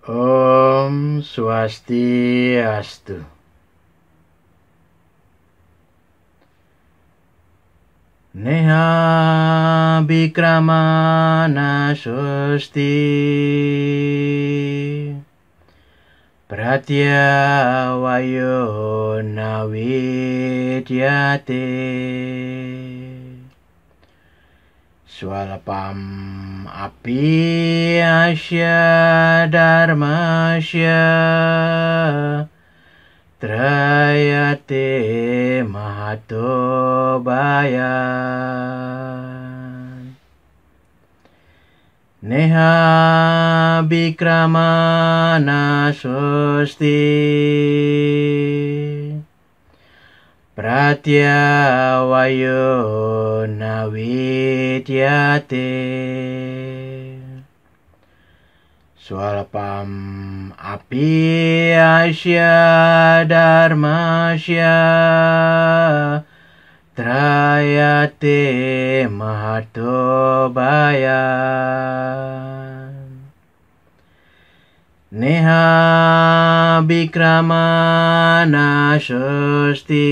Om Swastiastu. Neha Bikramana Susti Pratyawayo Navidyate Swalpam api asya dharmasya Trayate mahato bayan Neha Bikramana Susti Pratyawayo Navidyate Swalpam api asya dharmasya Trayate mahato bayan Neha Bikramana Susti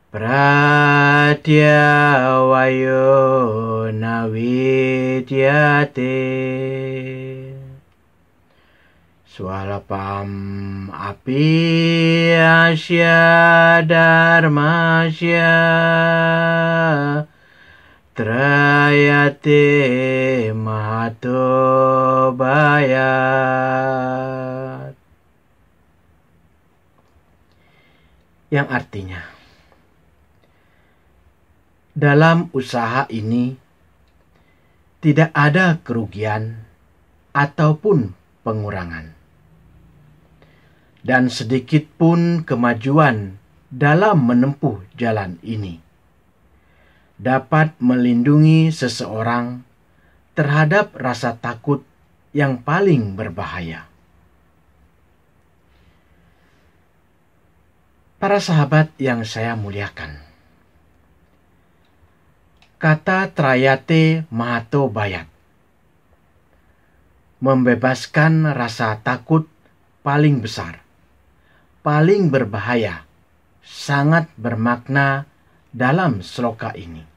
Pratyawayo Navidyate Swalpam api asya dharmasya Trayate mahato bayat. Yang artinya, dalam usaha ini tidak ada kerugian ataupun pengurangan, dan sedikit pun kemajuan dalam menempuh jalan ini dapat melindungi seseorang terhadap rasa takut yang paling berbahaya. Para sahabat yang saya muliakan, kata Trayate Mahato Bayat membebaskan rasa takut paling besar, paling berbahaya, sangat bermakna dalam sloka ini.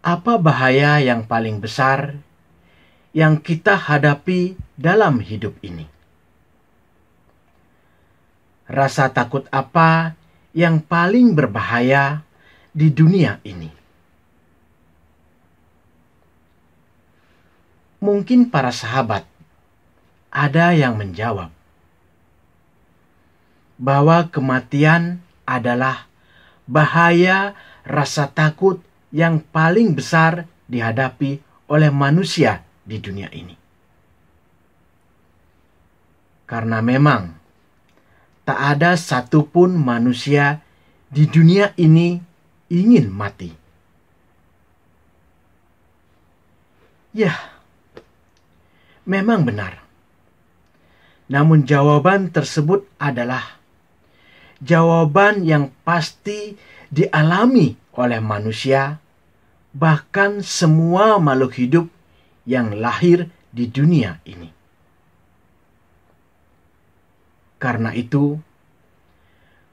Apa bahaya yang paling besar yang kita hadapi dalam hidup ini? Rasa takut apa yang paling berbahaya di dunia ini? Mungkin para sahabat ada yang menjawab bahwa kematian adalah bahaya rasa takut yang paling besar dihadapi oleh manusia di dunia ini. Karena memang tak ada satupun manusia di dunia ini ingin mati. Ya, memang benar. Namun jawaban tersebut adalah jawaban yang pasti dialami oleh manusia, bahkan semua makhluk hidup yang lahir di dunia ini. Karena itu,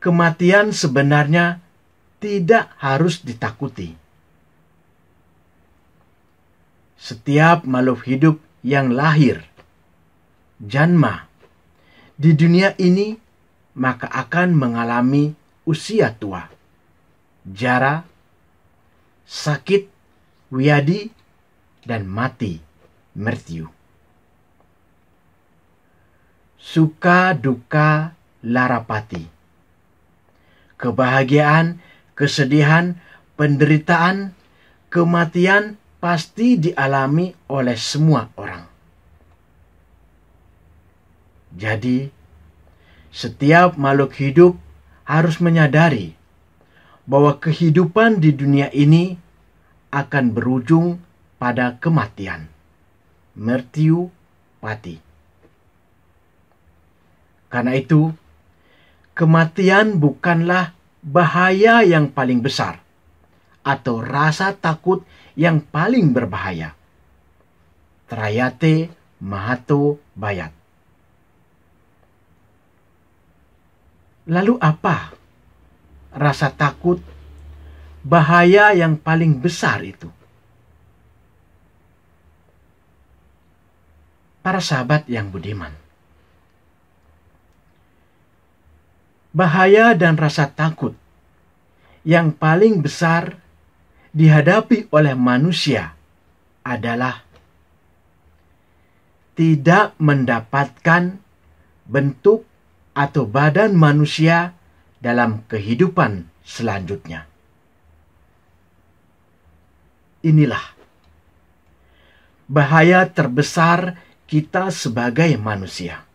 kematian sebenarnya tidak harus ditakuti. Setiap makhluk hidup yang lahir, janma, di dunia ini maka akan mengalami usia tua, jara, sakit, wiadi, dan mati, mertiu. Suka, duka, larapati. Kebahagiaan, kesedihan, penderitaan, kematian pasti dialami oleh semua orang. Jadi, setiap makhluk hidup harus menyadari bahwa kehidupan di dunia ini akan berujung pada kematian, mertiu pati. Karena itu, kematian bukanlah bahaya yang paling besar atau rasa takut yang paling berbahaya. Trayate Mahato Bayat. Lalu apa rasa takut, bahaya yang paling besar itu? Para sahabat yang budiman, bahaya dan rasa takut yang paling besar dihadapi oleh manusia adalah tidak mendapatkan bentuk atau badan manusia dalam kehidupan selanjutnya. Inilah bahaya terbesar kita sebagai manusia.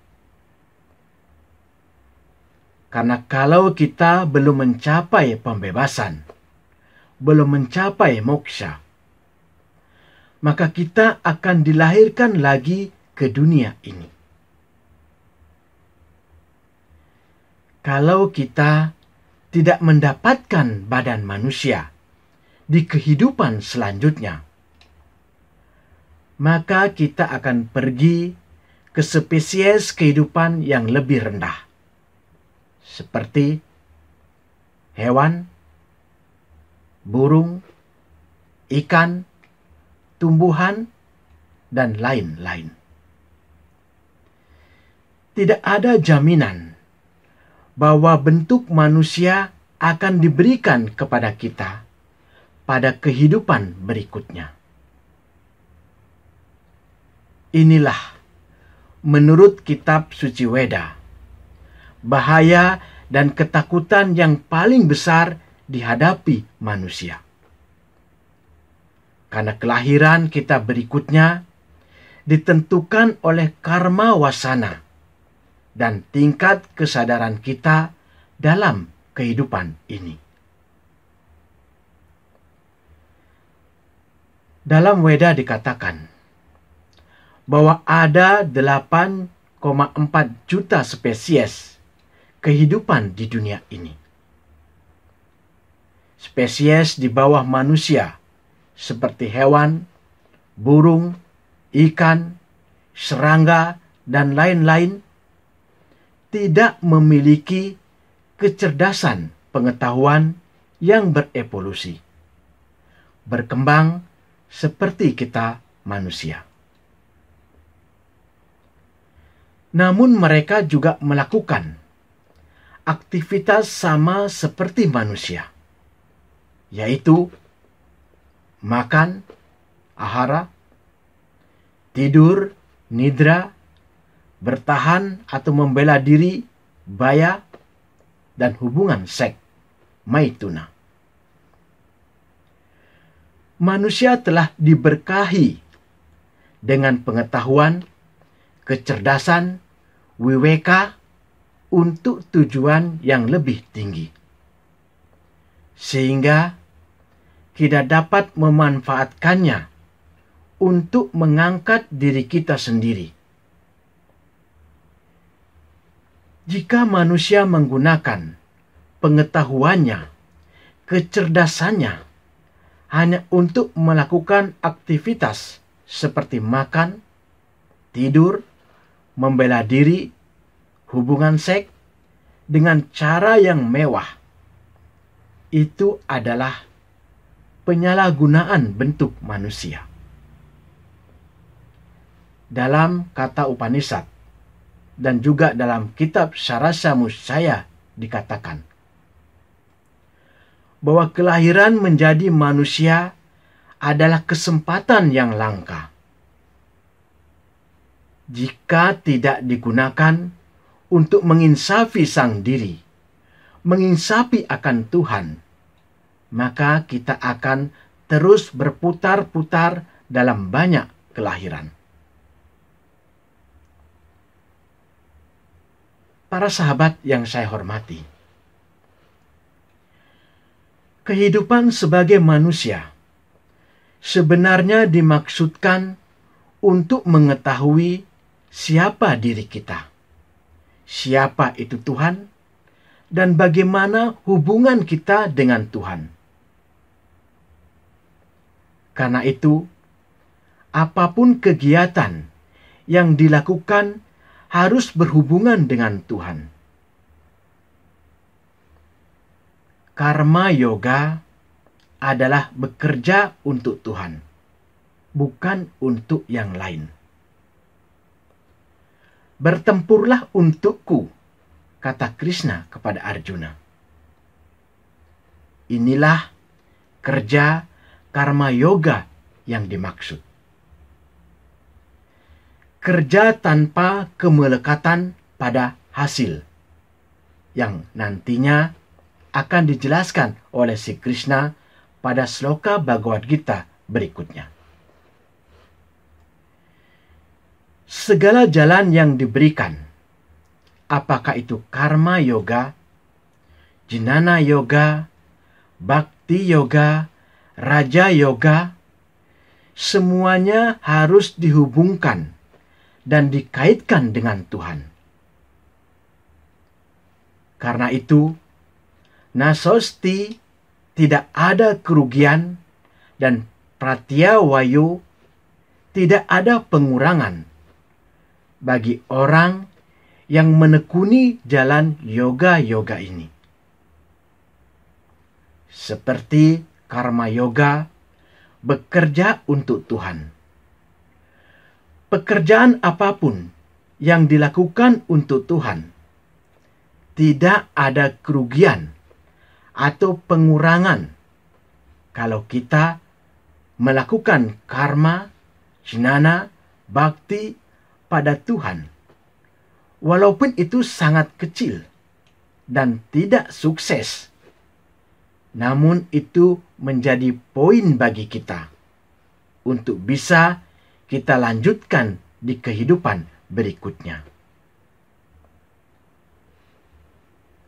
Karena kalau kita belum mencapai pembebasan, belum mencapai moksha, maka kita akan dilahirkan lagi ke dunia ini. Kalau kita tidak mendapatkan badan manusia di kehidupan selanjutnya, maka kita akan pergi ke spesies kehidupan yang lebih rendah, seperti hewan, burung, ikan, tumbuhan, dan lain-lain. Tidak ada jaminan bahwa bentuk manusia akan diberikan kepada kita pada kehidupan berikutnya. Inilah menurut kitab suci Weda, bahaya dan ketakutan yang paling besar dihadapi manusia. Karena kelahiran kita berikutnya ditentukan oleh karma wasana dan tingkat kesadaran kita dalam kehidupan ini. Dalam Weda dikatakan bahwa ada 8,4 juta spesies kehidupan di dunia ini. Spesies di bawah manusia seperti hewan, burung, ikan, serangga, dan lain-lain tidak memiliki kecerdasan pengetahuan yang berevolusi, berkembang seperti kita manusia. Namun mereka juga melakukan aktivitas sama seperti manusia, yaitu makan, ahara, tidur, nidra, bertahan atau membela diri, baya, dan hubungan seks, maituna. Manusia telah diberkahi dengan pengetahuan, kecerdasan, wiweka untuk tujuan yang lebih tinggi, sehingga kita dapat memanfaatkannya untuk mengangkat diri kita sendiri. Jika manusia menggunakan pengetahuannya, kecerdasannya hanya untuk melakukan aktivitas seperti makan, tidur, membela diri, hubungan seks dengan cara yang mewah, itu adalah penyalahgunaan bentuk manusia. Dalam kata Upanishad dan juga dalam kitab Sarasa Musaya dikatakan bahwa kelahiran menjadi manusia adalah kesempatan yang langka. Jika tidak digunakan untuk menginsafi sang diri, menginsafi akan Tuhan, maka kita akan terus berputar-putar dalam banyak kelahiran. Para sahabat yang saya hormati, kehidupan sebagai manusia sebenarnya dimaksudkan untuk mengetahui siapa diri kita, siapa itu Tuhan, dan bagaimana hubungan kita dengan Tuhan. Karena itu, apapun kegiatan yang dilakukan harus berhubungan dengan Tuhan. Karma yoga adalah bekerja untuk Tuhan, bukan untuk yang lain. Bertempurlah untukku, kata Krishna kepada Arjuna. Inilah kerja karma yoga yang dimaksud. Kerja tanpa kemelekatan pada hasil, yang nantinya akan dijelaskan oleh si Krishna pada sloka Bhagavad Gita berikutnya. Segala jalan yang diberikan, apakah itu karma yoga, jnana yoga, bhakti yoga, raja yoga, semuanya harus dihubungkan dan dikaitkan dengan Tuhan. Karena itu, nasosti, tidak ada kerugian, dan pratyawayo, tidak ada pengurangan bagi orang yang menekuni jalan yoga-yoga ini. Seperti karma yoga, bekerja untuk Tuhan. Pekerjaan apapun yang dilakukan untuk Tuhan, tidak ada kerugian atau pengurangan kalau kita melakukan karma, jnana, bhakti pada Tuhan. Walaupun itu sangat kecil dan tidak sukses, namun itu menjadi poin bagi kita untuk bisa kita lanjutkan di kehidupan berikutnya.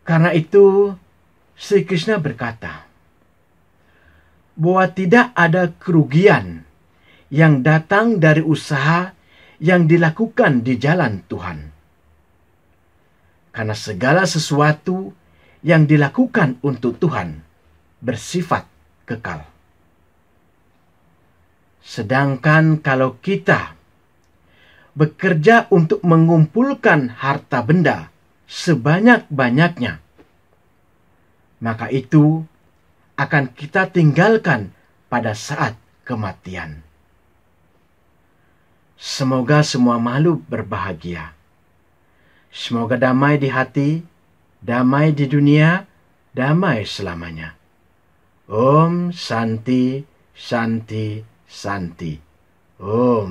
Karena itu, Sri Krishna berkata bahwa tidak ada kerugian yang datang dari usaha yang dilakukan di jalan Tuhan. Karena segala sesuatu yang dilakukan untuk Tuhan bersifat kekal. Sedangkan kalau kita bekerja untuk mengumpulkan harta benda sebanyak-banyaknya, maka itu akan kita tinggalkan pada saat kematian. Semoga semua makhluk berbahagia. Semoga damai di hati, damai di dunia, damai selamanya. Om Santi, Santi, Santi. Om.